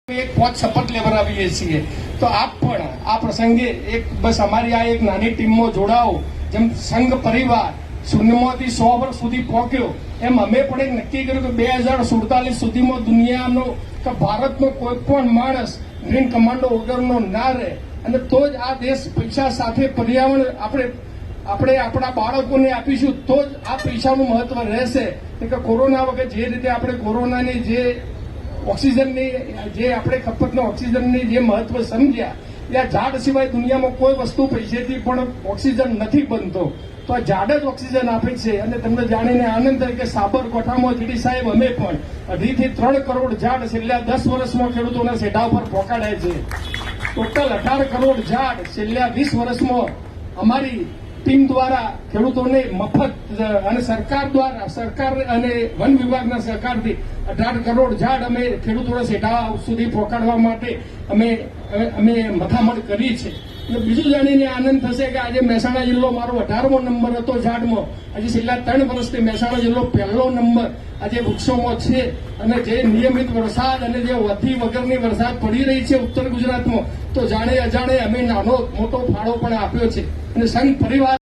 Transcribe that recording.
એક પહોંચ શપથ લેવડાવીએ છીએ તો આપ પણ આ પ્રસંગે એક બસ અમારી આ એક નાની ટીમમાં જોડાઓ. જેમ સંઘ પરિવાર શૂન્યમાંથી 100 વર્ષ સુધી પહોંચ્યો એમ અમે પણ એક નક્કી કર્યું કે 2047 સુધીમાં દુનિયાનો કે ભારતનો કોઈ પણ માણસ ગ્રીન કમાન્ડો વગરનો ના રહે અને તો જ આ દેશ પૈસા સાથે પર્યાવરણ આપણે આપણા બાળકોને આપીશું તો જ આ પૈસાનું મહત્વ રહેશે. કે કોરોના વખતે જે રીતે આપણે કોરોનાની જે ઓક્સિજનની જે આપણે ખપતનો ઓક્સિજનની જે મહત્વ સમજ્યા એ આ ઝાડ સિવાય દુનિયામાં કોઈ વસ્તુ પૈસેથી પણ ઓક્સિજન નથી બનતો. તો આ ઝાડ જ ઓક્સિજન આપે છે. અને તમને જાણીને આનંદ થાય કે સાબરકાંઠામાં જીડી સાહેબ અમે પણ 2 થી 3 કરોડ ઝાડ છેલ્લા 10 વર્ષમાં ખેડૂતોના સેઢા ઉપર પહોંચાડ્યા છે. ટોટલ 18 કરોડ ઝાડ છેલ્લા 20 વર્ષમાં અમારી ટીમ દ્વારા ખેડૂતોને મફત અને સરકાર અને વન વિભાગના સહકારથી 18 કરોડ ઝાડ અમે ખેડૂતોના સેઢા સુધી પહોંચાડવા માટે અમે મથામણ કરી છે. બીજું જાણીને આનંદ થશે કે આજે મહેસાણા જિલ્લો મારો 18મો નંબર હતો ઝાડમાં. આજે છેલ્લા 3 વર્ષથી મહેસાણા જિલ્લો 1લો નંબર આજે વૃક્ષોમાં છે. અને જે નિયમિત વરસાદ અને જે વધી વગરની વરસાદ પડી રહી છે ઉત્તર ગુજરાતમાં તો જાણે અજાણે અમે નાનો મોટો ફાળો પણ આપ્યો છે. અને સંઘ પરિવાર